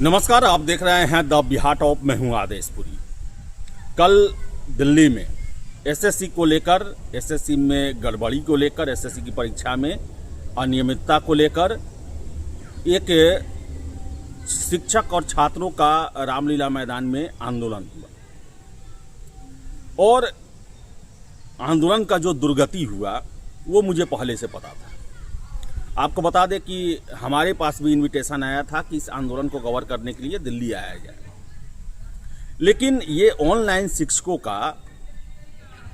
नमस्कार, आप देख रहे हैं द बिहार टॉप। मैं हूं आदेशपुरी। कल दिल्ली में एसएससी को लेकर, एसएससी में गड़बड़ी को लेकर, एसएससी की परीक्षा में अनियमितता को लेकर एक शिक्षक और छात्रों का रामलीला मैदान में आंदोलन हुआ और आंदोलन का जो दुर्गति हुआ वो मुझे पहले से पता था। आपको बता दें कि हमारे पास भी इनविटेशन आया था कि इस आंदोलन को कवर करने के लिए दिल्ली आया जाए, लेकिन ये ऑनलाइन शिक्षकों का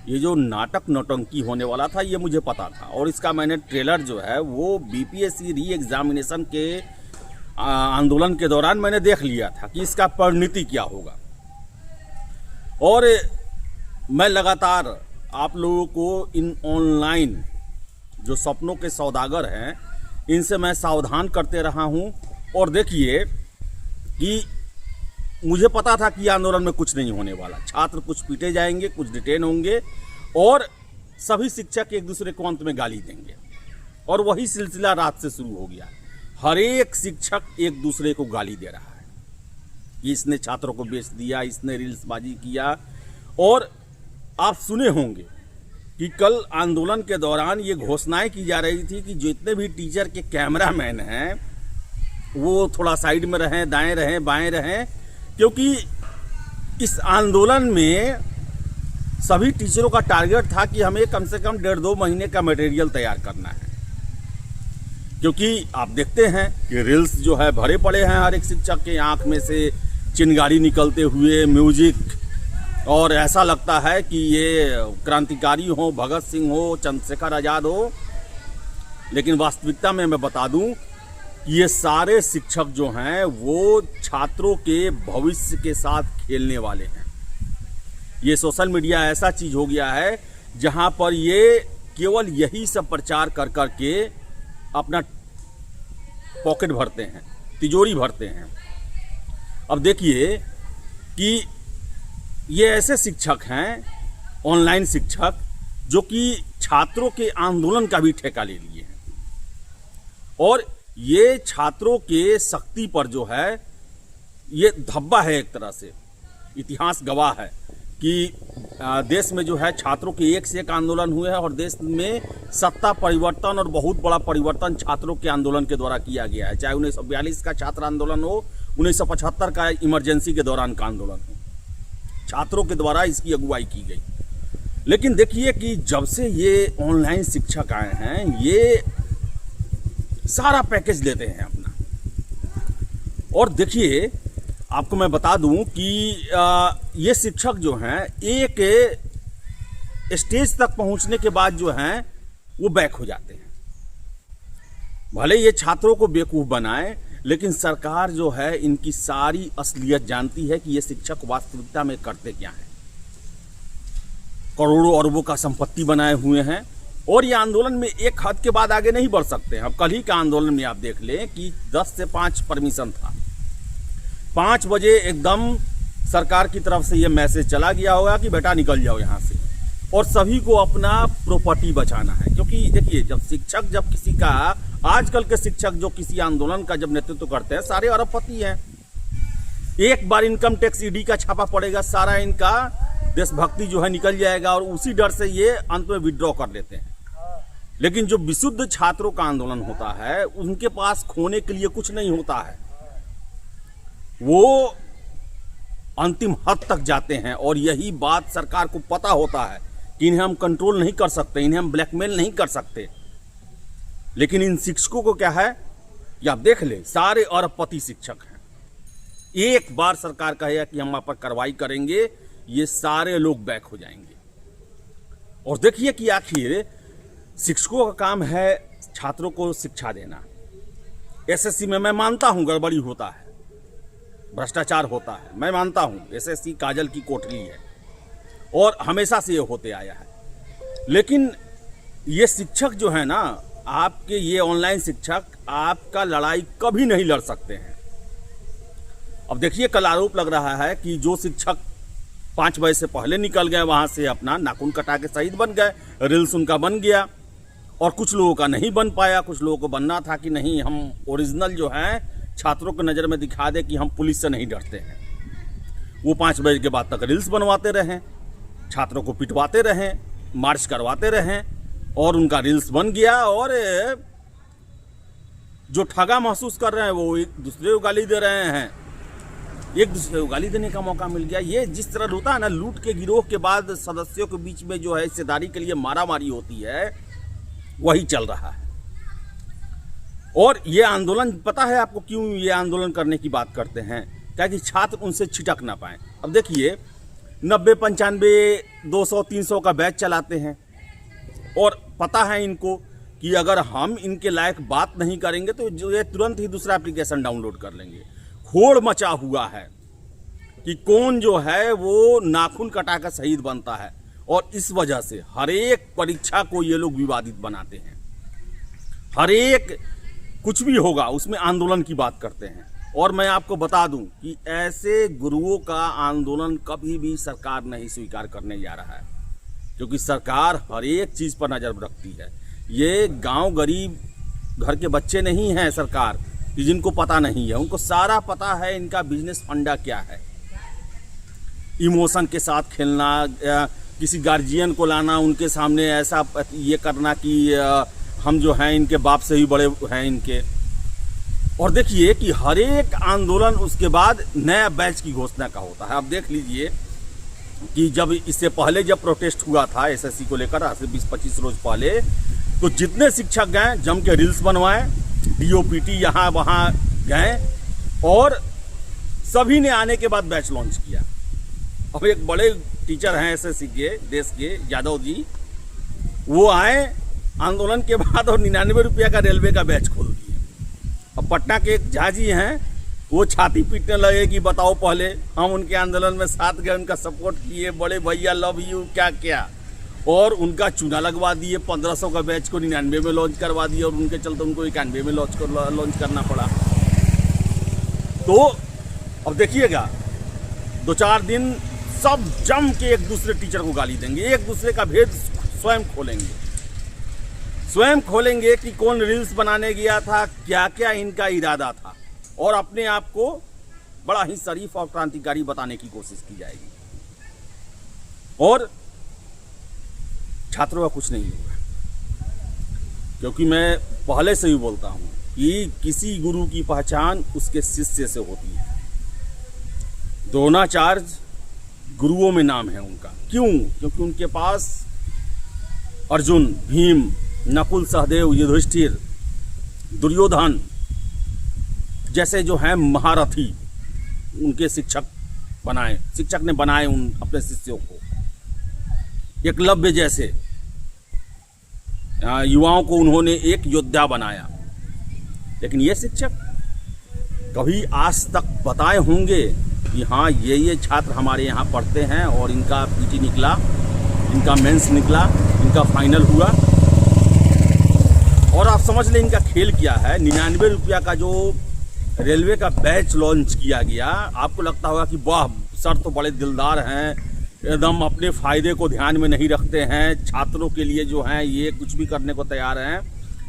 ये जो नाटक नौटंकी होने वाला था ये मुझे पता था और इसका मैंने ट्रेलर जो है वो बीपीएससी री एग्जामिनेशन के आंदोलन के दौरान मैंने देख लिया था कि इसका परिणति क्या होगा। और मैं लगातार आप लोगों को इन ऑनलाइन जो सपनों के सौदागर हैं इनसे मैं सावधान करते रहा हूं। और देखिए कि मुझे पता था कि आंदोलन में कुछ नहीं होने वाला, छात्र कुछ पीटे जाएंगे, कुछ डिटेन होंगे और सभी शिक्षक एक दूसरे को अंत में गाली देंगे। और वही सिलसिला रात से शुरू हो गया। हर एक शिक्षक एक दूसरे को गाली दे रहा है कि इसने छात्रों को बेच दिया, इसने रील्सबाजी किया। और आप सुने होंगे कि कल आंदोलन के दौरान ये घोषणाएं की जा रही थी कि जितने भी टीचर के कैमरामैन हैं वो थोड़ा साइड में रहें, दाएं रहें, बाएं रहें, क्योंकि इस आंदोलन में सभी टीचरों का टारगेट था कि हमें कम से कम 1.5-2 महीने का मटेरियल तैयार करना है। क्योंकि आप देखते हैं कि रील्स जो है भरे पड़े हैं, हर एक शिक्षक के आंख में से चिंगारी निकलते हुए, म्यूजिक, और ऐसा लगता है कि ये क्रांतिकारी हो, भगत सिंह हो, चंद्रशेखर आज़ाद हो। लेकिन वास्तविकता में मैं बता दूं कि ये सारे शिक्षक जो हैं वो छात्रों के भविष्य के साथ खेलने वाले हैं। ये सोशल मीडिया ऐसा चीज़ हो गया है जहां पर ये केवल यही सब प्रचार कर कर के अपना पॉकेट भरते हैं, तिजोरी भरते हैं। अब देखिए कि ये ऐसे शिक्षक हैं, ऑनलाइन शिक्षक, जो कि छात्रों के आंदोलन का भी ठेका ले लिए हैं और ये छात्रों के शक्ति पर जो है ये धब्बा है। एक तरह से इतिहास गवाह है कि देश में जो है छात्रों के एक से एक आंदोलन हुए हैं और देश में सत्ता परिवर्तन और बहुत बड़ा परिवर्तन छात्रों के आंदोलन के द्वारा किया गया है। चाहे 1942 का छात्र आंदोलन हो, 1975 का इमरजेंसी के दौरान का आंदोलन हो, छात्रों के द्वारा इसकी अगुवाई की गई। लेकिन देखिए कि जब से ये ऑनलाइन शिक्षक आए हैं ये सारा पैकेज लेते हैं अपना। और देखिए आपको मैं बता दूं कि ये शिक्षक जो हैं एक स्टेज तक पहुंचने के बाद जो हैं वो बैक हो जाते हैं। भले ये छात्रों को बेवकूफ़ बनाए, लेकिन सरकार जो है इनकी सारी असलियत जानती है कि ये शिक्षक वास्तविकता में करते क्या हैं। करोड़ों अरबों का संपत्ति बनाए हुए हैं और ये आंदोलन में एक हद के बाद आगे नहीं बढ़ सकते हैं। अब कल ही का आंदोलन में आप देख लें कि 10 से 5 परमिशन था, 5 बजे एकदम सरकार की तरफ से ये मैसेज चला गया होगा कि बेटा निकल जाओ यहाँ से, और सभी को अपना प्रॉपर्टी बचाना है। क्योंकि देखिए जब किसी का, आजकल के शिक्षक जो किसी आंदोलन का जब नेतृत्व करते हैं सारे अरबपति हैं। एक बार इनकम टैक्स ईडी का छापा पड़ेगा, सारा इनका देशभक्ति जो है निकल जाएगा और उसी डर से ये अंत में विड्रॉ कर लेते हैं। लेकिन जो विशुद्ध छात्रों का आंदोलन होता है उनके पास खोने के लिए कुछ नहीं होता है, वो अंतिम हद तक जाते हैं। और यही बात सरकार को पता होता है कि इन्हें हम कंट्रोल नहीं कर सकते, इन्हें हम ब्लैकमेल नहीं कर सकते। लेकिन इन शिक्षकों को क्या है कि आप देख ले, सारे अरबपति शिक्षक हैं। एक बार सरकार कहेगा कि हम आप पर कार्रवाई करेंगे, ये सारे लोग बैक हो जाएंगे। और देखिए कि आखिर शिक्षकों का काम है छात्रों को शिक्षा देना। एसएससी में मैं मानता हूं गड़बड़ी होता है, भ्रष्टाचार होता है, मैं मानता हूं एसएससी काजल की कोठरी है और हमेशा से ये होते आया है। लेकिन ये शिक्षक जो है ना, आपके ये ऑनलाइन शिक्षक आपका लड़ाई कभी नहीं लड़ सकते हैं। अब देखिए कल आरोप लग रहा है कि जो शिक्षक 5 बजे से पहले निकल गए वहां से अपना नाखून कटा के शहीद बन गए, रील्स उनका बन गया और कुछ लोगों का नहीं बन पाया। कुछ लोगों को बनना था कि नहीं हम ओरिजिनल जो है छात्रों की नज़र में दिखा दे कि हम पुलिस से नहीं डरते हैं। वो 5 बजे के बाद तक रील्स बनवाते रहें, छात्रों को पिटवाते रहें, मार्च करवाते रहें, और उनका रील्स बन गया। और जो ठगा महसूस कर रहे हैं वो एक दूसरे को गाली दे रहे हैं, एक दूसरे को गाली देने का मौका मिल गया। ये जिस तरह होता है ना, लूट के गिरोह के बाद सदस्यों के बीच में जो है हिस्सेदारी के लिए मारामारी होती है, वही चल रहा है। और ये आंदोलन, पता है आपको क्यों ये आंदोलन करने की बात करते हैं? क्या कि छात्र उनसे छिटक ना पाए। अब देखिए 90, 95, 200, 300 का बैच चलाते हैं, और पता है इनको कि अगर हम इनके लायक बात नहीं करेंगे तो जो ये तुरंत ही दूसरा एप्लीकेशन डाउनलोड कर लेंगे। होड़ मचा हुआ है कि कौन जो है वो नाखून कटाकर शहीद बनता है, और इस वजह से हर एक परीक्षा को ये लोग विवादित बनाते हैं। हर एक कुछ भी होगा उसमें आंदोलन की बात करते हैं। और मैं आपको बता दूं कि ऐसे गुरुओं का आंदोलन कभी भी सरकार नहीं स्वीकार करने जा रहा है, क्योंकि सरकार हर एक चीज़ पर नज़र रखती है। ये गांव गरीब घर के बच्चे नहीं हैं सरकार कि जिनको पता नहीं है, उनको सारा पता है इनका बिजनेस फंडा क्या है। इमोशन के साथ खेलना, किसी गार्जियन को लाना उनके सामने, ऐसा ये करना कि हम जो हैं इनके बाप से ही बड़े हैं इनके। और देखिए कि हर एक आंदोलन उसके बाद नया बैच की घोषणा का होता है। अब देख लीजिए कि जब इससे पहले जब प्रोटेस्ट हुआ था एसएससी को लेकर, आज से 20-25 रोज पहले, तो जितने शिक्षक गए जम के रील्स बनवाए, डीओपीटी यहाँ वहाँ गए, और सभी ने आने के बाद बैच लॉन्च किया। अब एक बड़े टीचर हैं एसएससी के देश के, यादव जी, वो आए आंदोलन के बाद और 99 रुपया का रेलवे का बैच खोल दिए। अब पटना के एक झाजी हैं, वो छाती पीटने लगे कि बताओ पहले हम उनके आंदोलन में साथ गए, उनका सपोर्ट किए, बड़े भैया लव यू क्या क्या, और उनका चूना लगवा दिए। 1500 का बैच को 99 में लॉन्च करवा दिए, और उनके चलते उनको 91 में लॉन्च करना पड़ा। तो अब देखिएगा 2-4 दिन सब जम के एक दूसरे टीचर को गाली देंगे, एक दूसरे का भेद स्वयं खोलेंगे कि कौन रील्स बनाने गया था, क्या क्या इनका इरादा था, और अपने आप को बड़ा ही शरीफ और क्रांतिकारी बताने की कोशिश की जाएगी। और छात्रों का कुछ नहीं होगा, क्योंकि मैं पहले से ही बोलता हूं कि किसी गुरु की पहचान उसके शिष्य से होती है। द्रोणाचार्य गुरुओं में नाम है उनका। क्यों? क्योंकि उनके पास अर्जुन, भीम, नकुल, सहदेव, युधिष्ठिर, दुर्योधन जैसे जो हैं महारथी उनके शिक्षक ने बनाए उन अपने शिष्यों को। एकलव्य जैसे युवाओं को उन्होंने एक योद्धा बनाया। लेकिन ये शिक्षक कभी आज तक बताए होंगे कि हाँ ये छात्र हमारे यहाँ पढ़ते हैं और इनका पीटी निकला, इनका मेंस निकला, इनका फाइनल हुआ। और आप समझ लें इनका खेल क्या है। 99 रुपया का जो रेलवे का बैच लॉन्च किया गया, आपको लगता होगा कि वाह सर तो बड़े दिलदार हैं, एकदम अपने फायदे को ध्यान में नहीं रखते हैं, छात्रों के लिए जो हैं ये कुछ भी करने को तैयार हैं।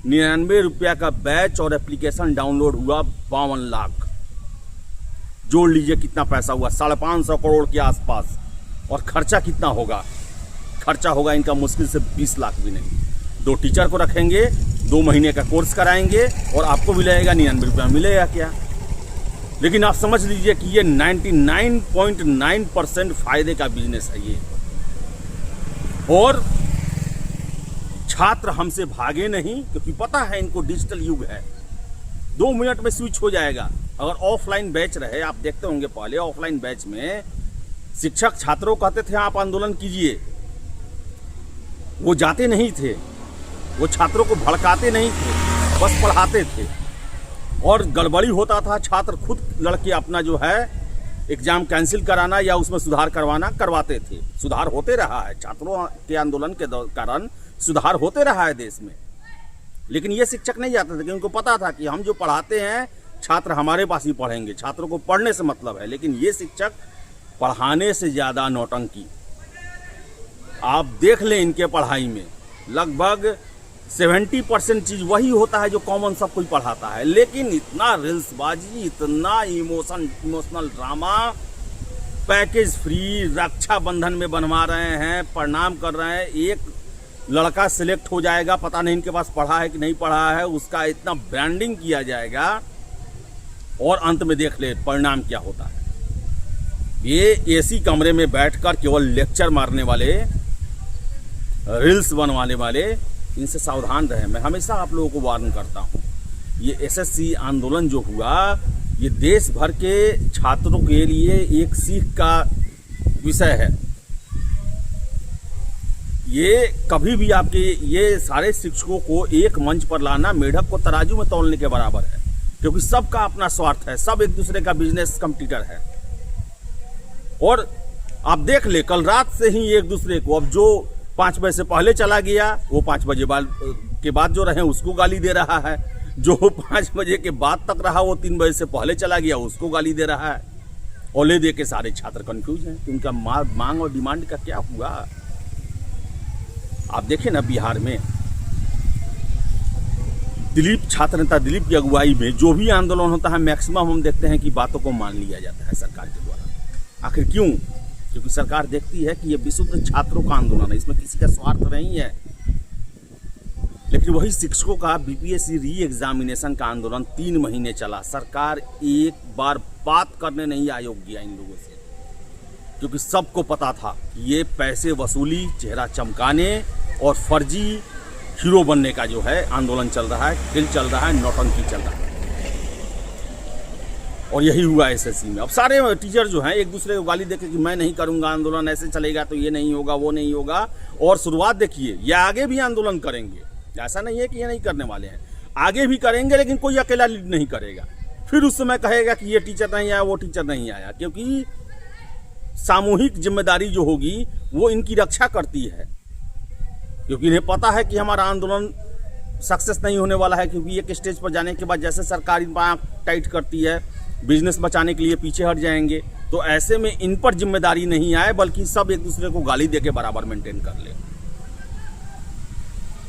99 रुपया का बैच और एप्लीकेशन डाउनलोड हुआ 52 लाख। जोड़ लीजिए कितना पैसा हुआ, 550 करोड़ के आसपास। और खर्चा कितना होगा? खर्चा होगा इनका मुश्किल से 20 लाख भी नहीं। 2 टीचर को रखेंगे, 2 महीने का कोर्स कराएंगे, और आपको मिलेगा 99 रुपया। मिलेगा क्या? लेकिन आप समझ लीजिए कि ये 99.9% फायदे का बिजनेस है ये। और छात्र हमसे भागे नहीं, क्योंकि पता है इनको डिजिटल युग है, 2 मिनट में स्विच हो जाएगा। अगर ऑफलाइन बैच रहे, आप देखते होंगे पहले ऑफलाइन बैच में शिक्षक छात्रों को कहते थे आप आंदोलन कीजिए, वो जाते नहीं थे, वो छात्रों को भड़काते नहीं थे, बस पढ़ाते थे। और गड़बड़ी होता था, छात्र खुद लड़के अपना जो है एग्जाम कैंसिल कराना या उसमें सुधार करवाते थे। सुधार होते रहा है, छात्रों के आंदोलन के कारण सुधार होते रहा है देश में। लेकिन ये शिक्षक नहीं जाते थे, क्योंकि उनको पता था कि हम जो पढ़ाते हैं छात्र हमारे पास ही पढ़ेंगे, छात्रों को पढ़ने से मतलब है। लेकिन ये शिक्षक पढ़ाने से ज़्यादा नौटंकी। आप देख लें इनके पढ़ाई में लगभग 70% चीज वही होता है जो कॉमन सब कोई पढ़ाता है, लेकिन इतना रील्सबाजी, इतना emotional drama, package free, Rakshabandhan में बनवा रहे हैं, प्रणाम कर रहे हैं, एक लड़का सिलेक्ट हो जाएगा, पता नहीं इनके पास पढ़ा है कि नहीं पढ़ा है, उसका इतना ब्रांडिंग किया जाएगा और अंत में देख ले परिणाम क्या होता है। ये एसी कमरे में बैठकर केवल लेक्चर मारने वाले, रील्स बनवाने वाले, इनसे सावधान रहे। मैं हमेशा आप लोगों को वार्न करता हूँ। ये एसएससी आंदोलन जो हुआ, ये देश भर के छात्रों के लिए एक सीख का विषय है। ये कभी भी आपके ये सारे शिक्षकों को एक मंच पर लाना मेढक को तराजू में तौलने के बराबर है, क्योंकि सबका अपना स्वार्थ है, सब एक दूसरे का बिजनेस कंपटीटर है। और आप देख ले, कल रात से ही एक दूसरे को, अब जो 5 बजे से पहले चला गया वो 5 बजे के बाद जो रहे उसको गाली दे रहा है, जो 5 बजे के बाद तक रहा वो 3 बजे से पहले चला गया उसको गाली दे रहा है। ओले दे के सारे छात्र कंफ्यूज हैं कि उनका मांग और डिमांड का क्या हुआ। आप देखें ना, बिहार में दिलीप, छात्र नेता दिलीप की अगुवाई में जो भी आंदोलन होता है, मैक्सिमम हम देखते हैं कि बातों को मान लिया जाता है सरकार के द्वारा। आखिर क्यों? क्योंकि सरकार देखती है कि ये विशुद्ध छात्रों का आंदोलन है, इसमें किसी का स्वार्थ नहीं है। लेकिन वही शिक्षकों का बीपीएससी री एग्जामिनेशन का आंदोलन 3 महीने चला, सरकार एक बार बात करने नहीं आयोग गया इन लोगों से, क्योंकि सबको पता था कि ये पैसे वसूली, चेहरा चमकाने और फर्जी हीरो बनने का जो है आंदोलन चल रहा है, खेल चल रहा है, नौटंकी चल रहा है। और यही हुआ एसएससी में। अब सारे टीचर जो हैं एक दूसरे को गाली देके कि मैं नहीं करूंगा आंदोलन, ऐसे चलेगा तो ये नहीं होगा, वो नहीं होगा। और शुरुआत देखिए, ये आगे भी आंदोलन करेंगे, ऐसा नहीं है कि ये नहीं करने वाले हैं, आगे भी करेंगे, लेकिन कोई अकेला लीड नहीं करेगा। फिर उस समय कहेगा कि ये टीचर नहीं आया, वो टीचर नहीं आया, क्योंकि सामूहिक जिम्मेदारी जो होगी वो इनकी रक्षा करती है, क्योंकि इन्हें पता है कि हमारा आंदोलन सक्सेस नहीं होने वाला है, क्योंकि एक स्टेज पर जाने के बाद जैसे सरकार इन पर आँख टाइट करती है, बिजनेस बचाने के लिए पीछे हट जाएंगे। तो ऐसे में इन पर जिम्मेदारी नहीं आए, बल्कि सब एक दूसरे को गाली देके बराबर मेंटेन कर ले।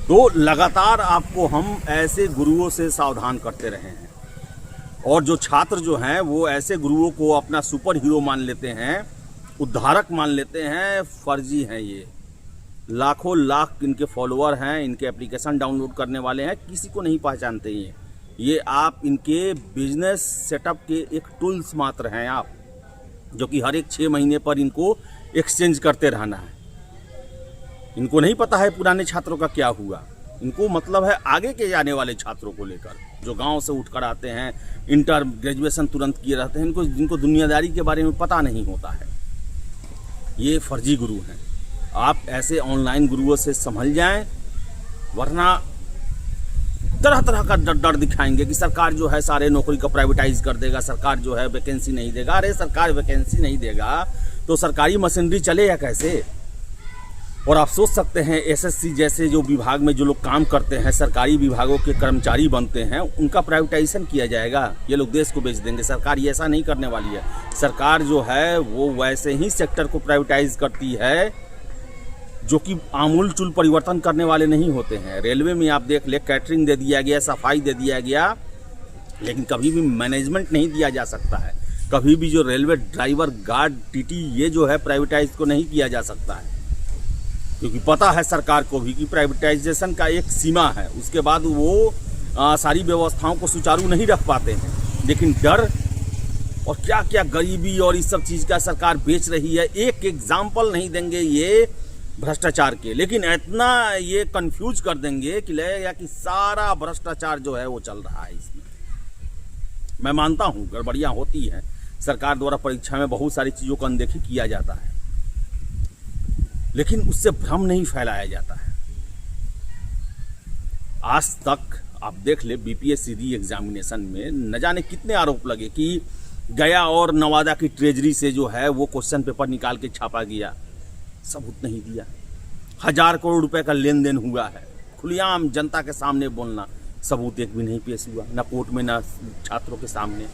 तो लगातार आपको हम ऐसे गुरुओं से सावधान करते रहे हैं, और जो छात्र जो हैं वो ऐसे गुरुओं को अपना सुपर हीरो मान लेते हैं, उद्धारक मान लेते हैं, फर्जी हैं। ये लाखों लाख इनके फॉलोअर हैं, इनके एप्लीकेशन डाउनलोड करने वाले हैं, किसी को नहीं पहचानते ये आप इनके बिजनेस सेटअप के एक टूल्स मात्र हैं आप, जो कि हर एक 6 महीने पर इनको एक्सचेंज करते रहना है। इनको नहीं पता है पुराने छात्रों का क्या हुआ, इनको मतलब है आगे के जाने वाले छात्रों को लेकर, जो गांव से उठकर आते हैं, इंटर ग्रेजुएशन तुरंत किए रहते हैं, जिनको दुनियादारी के बारे में पता नहीं होता है। ये फर्जी गुरु हैं। आप ऐसे ऑनलाइन गुरुओं से संभल जाएं, वरना तरह तरह का डर दिखाएंगे कि सरकार जो है सारे नौकरी को प्राइवेटाइज कर देगा, सरकार जो है वैकेंसी नहीं देगा। अरे सरकार वैकेंसी नहीं देगा तो सरकारी मशीनरी चलेगा कैसे? और आप सोच सकते हैं एसएससी जैसे जो विभाग में जो लोग काम करते हैं, सरकारी विभागों के कर्मचारी बनते हैं, उनका प्राइवेटाइजेशन किया जाएगा, ये लोग देश को बेच देंगे। सरकार ये ऐसा नहीं करने वाली है। सरकार जो है वो वैसे ही सेक्टर को प्राइवेटाइज करती है जो कि आमूल चूल परिवर्तन करने वाले नहीं होते हैं। रेलवे में आप देख ले, कैटरिंग दे दिया गया, सफाई दे दिया गया, लेकिन कभी भी मैनेजमेंट नहीं दिया जा सकता है। कभी भी जो रेलवे ड्राइवर, गार्ड, टीटी, ये जो है प्राइवेटाइज को नहीं किया जा सकता है, क्योंकि पता है सरकार को भी कि प्राइवेटाइजेशन का एक सीमा है, उसके बाद वो सारी व्यवस्थाओं को सुचारू नहीं रख पाते हैं। लेकिन डर और क्या क्या गरीबी और इस सब चीज़ का सरकार बेच रही है। एक एग्जाम्पल नहीं देंगे ये भ्रष्टाचार के, लेकिन इतना ये कंफ्यूज कर देंगे कि लगेगा कि सारा भ्रष्टाचार जो है वो चल रहा है इसमें। मैं मानता हूँ गड़बड़ियाँ होती हैं, सरकार द्वारा परीक्षा में बहुत सारी चीज़ों को अनदेखी किया जाता है, लेकिन उससे भ्रम नहीं फैलाया जाता है। आज तक आप देख ले बीपीएससी री एग्जामिनेशन में न जाने कितने आरोप लगे कि गया और नवादा की ट्रेजरी से जो है वो क्वेश्चन पेपर निकाल के छापा गया, सबूत नहीं दिया। 1000 करोड़ रुपए का लेन देन हुआ है, खुलेआम जनता के सामने बोलना, सबूत एक भी नहीं पेश हुआ, ना कोर्ट में ना छात्रों के सामने।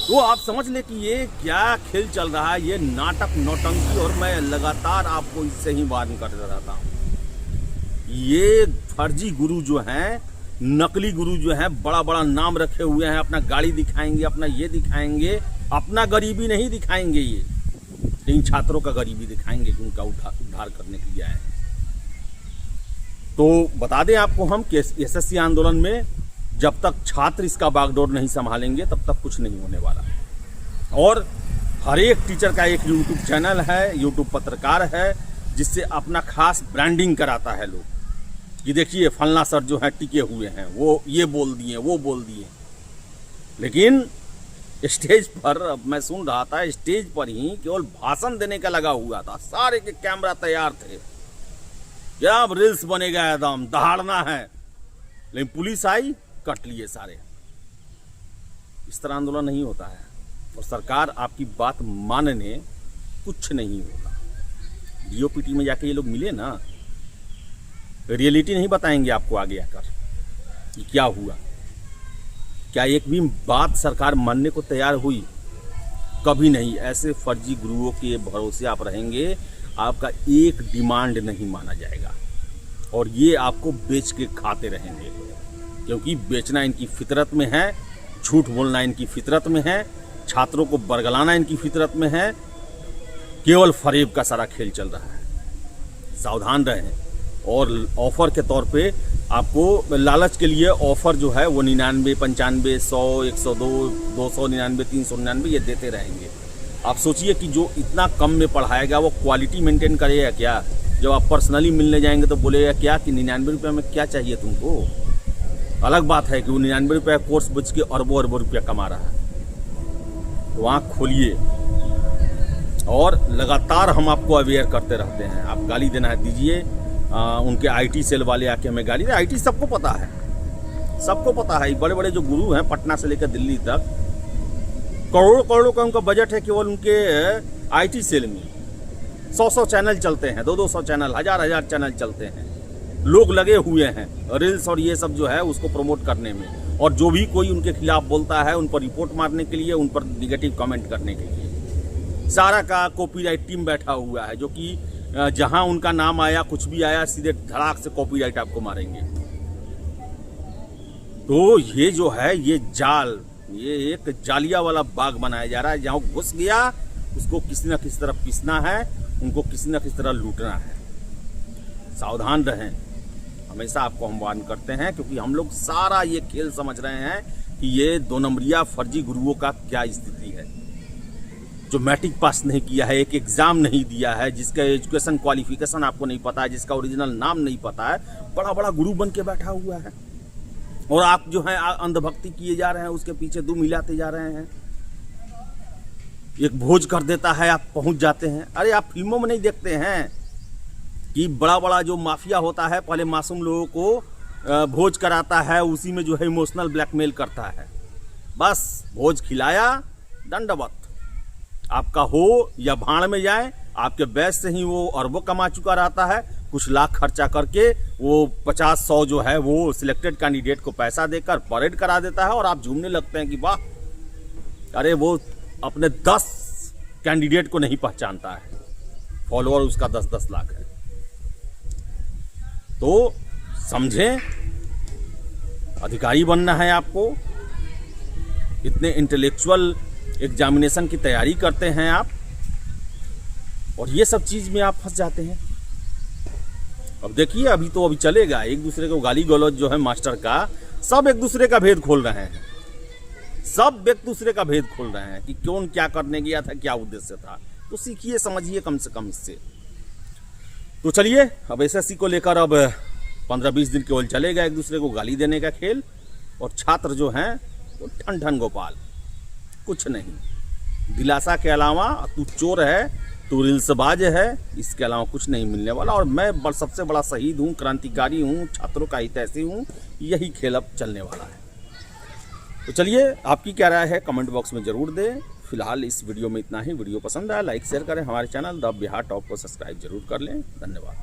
तो आप समझ ले कि ये क्या खेल चल रहा है, ये नाटक, नौटंकी। और मैं लगातार आपको इससे ही वार्न कर रहता हूँ। ये फर्जी गुरु जो हैं, नकली गुरु जो हैं, बड़ा बड़ा नाम रखे हुए हैं, अपना गाड़ी दिखाएंगे, अपना ये दिखाएंगे, अपना गरीबी नहीं दिखाएंगे ये, लेकिन छात्रों का गरीबी दिखाएंगे कि उनका उद्धार करने के लिए आए हैं। तो बता दें आपको हम कि एसएससी आंदोलन में जब तक छात्र इसका बागडोर नहीं संभालेंगे तब तक कुछ नहीं होने वाला। और हर एक टीचर का एक यूट्यूब चैनल है, यूट्यूब पत्रकार है, जिससे अपना खास ब्रांडिंग कराता है लोग कि देखिए फलना सर जो है टिके हुए हैं, वो ये बोल दिए, वो बोल दिए। लेकिन स्टेज पर, अब मैं सुन रहा था, स्टेज पर ही केवल भाषण देने का लगा हुआ था, सारे के कैमरा तैयार थे, जब रील्स बनेगा एकदम दहाड़ना है, लेकिन पुलिस आई, कट लिए सारे। इस तरह आंदोलन नहीं होता है। और सरकार आपकी बात मानने कुछ नहीं होगा। डीओपीटी में जाके ये लोग मिले ना, रियलिटी नहीं बताएंगे आपको आगे आकर कि क्या हुआ। क्या एक भी बात सरकार मानने को तैयार हुई? कभी नहीं। ऐसे फर्जी गुरुओं के भरोसे आप रहेंगे, आपका एक डिमांड नहीं माना जाएगा और ये आपको बेच के खाते रहेंगे, क्योंकि बेचना इनकी फितरत में है, झूठ बोलना इनकी फितरत में है, छात्रों को बरगलाना इनकी फितरत में है। केवल फरेब का सारा खेल चल रहा है। सावधान रहें। और ऑफर के तौर पे आपको लालच के लिए ऑफर जो है वो 99, 95, 100, 102, 299, 399 ये देते रहेंगे। आप सोचिए कि जो इतना कम में पढ़ाएगा वो क्वालिटी मेंटेन करेगा क्या? जब आप पर्सनली मिलने जाएंगे तो बोलेगा क्या कि 99 रुपये में क्या चाहिए तुमको? अलग बात है कि वो 99 रुपये कोर्स बेच के अरबों अरबों रुपया कमा रहा है। तो आँख खोलिए और लगातार हम आपको अवेयर करते रहते हैं। आप गाली देना है दीजिए। उनके आईटी सेल वाले आके हमें गाली दे। आईटी सबको पता है, सबको पता है। बड़े बड़े जो गुरु हैं पटना से लेकर दिल्ली तक, करोड़ों करोड़ों का उनका बजट है केवल उनके आईटी सेल में। 100 चैनल चलते हैं, 200 चैनल, हजार चैनल चलते हैं। लोग लगे हुए हैं रील्स और ये सब जो है उसको प्रमोट करने में। और जो भी कोई उनके खिलाफ बोलता है उन पर रिपोर्ट मारने के लिए, उन पर निगेटिव कमेंट करने के लिए सारा का कॉपीराइट टीम बैठा हुआ है, जो कि जहां उनका नाम आया, कुछ भी आया, सीधे धड़ाक से कॉपीराइट आपको मारेंगे। तो ये जो है ये जाल, ये एक जालिया वाला बाग बनाया जा रहा है। जहां घुस गया उसको किसी न किसी तरह पीसना है, उनको किसी न किसी तरह लूटना है। सावधान रहें। हमेशा आपको हम वार्न करते हैं, क्योंकि हम लोग सारा ये खेल समझ रहे हैं कि ये 2 नंबरिया फर्जी गुरुओं का क्या स्थिति है। जो मैट्रिक पास नहीं किया है, एक एग्जाम नहीं दिया है, जिसका एजुकेशन क्वालिफिकेशन आपको नहीं पता है, जिसका ओरिजिनल नाम नहीं पता है, बड़ा बड़ा गुरु बन के बैठा हुआ है। और आप जो है अंधभक्ति किए जा रहे हैं, उसके पीछे दुम हिलाते जा रहे हैं। एक भोज कर देता है, आप पहुंच जाते हैं। अरे आप फिल्मों में नहीं देखते हैं कि बड़ा बड़ा जो माफिया होता है पहले मासूम लोगों को भोज कराता है, उसी में जो है इमोशनल ब्लैकमेल करता है। बस भोज खिलाया, दंडवत। आपका हो या भाड़ में जाए, आपके बैच से ही वो अरबों कमा चुका रहता है। कुछ लाख खर्चा करके वो 50-100 जो है वो सिलेक्टेड कैंडिडेट को पैसा देकर परेड करा देता है और आप झूमने लगते हैं कि वाह। अरे वो अपने 10 कैंडिडेट को नहीं पहचानता है, फॉलोअर उसका 10-10 लाख है। तो समझें, अधिकारी बनना है आपको। इतने इंटेलेक्चुअल एग्जामिनेशन की तैयारी करते हैं आप, और ये सब चीज में आप फंस जाते हैं। अब देखिए, अभी चलेगा। एक दूसरे को गाली गलौज जो है मास्टर का, सब एक दूसरे का भेद खोल रहे हैं। सब एक दूसरे का भेद खोल रहे हैं कि कौन क्या करने गया था, क्या उद्देश्य था। तो सीखिए, समझिए कम से कम इससे। तो चलिए, अब एसएससी को लेकर अब 15-20 दिन केवल चलेगा एक दूसरे को गाली देने का खेल। और छात्र जो हैं वो ठन ठन गोपाल, कुछ नहीं। दिलासा के अलावा तू चोर है, तू रील्सबाज है, इसके अलावा कुछ नहीं मिलने वाला। और मैं सबसे बड़ा शहीद हूँ, क्रांतिकारी हूँ, छात्रों का हितैषी हूँ। यही खेल अब चलने वाला है। तो चलिए, आपकी क्या राय है कमेंट बॉक्स में जरूर दें। फिलहाल इस वीडियो में इतना ही। वीडियो पसंद आया लाइक शेयर करें। हमारे चैनल द बिहार टॉप को सब्सक्राइब जरूर कर लें। धन्यवाद।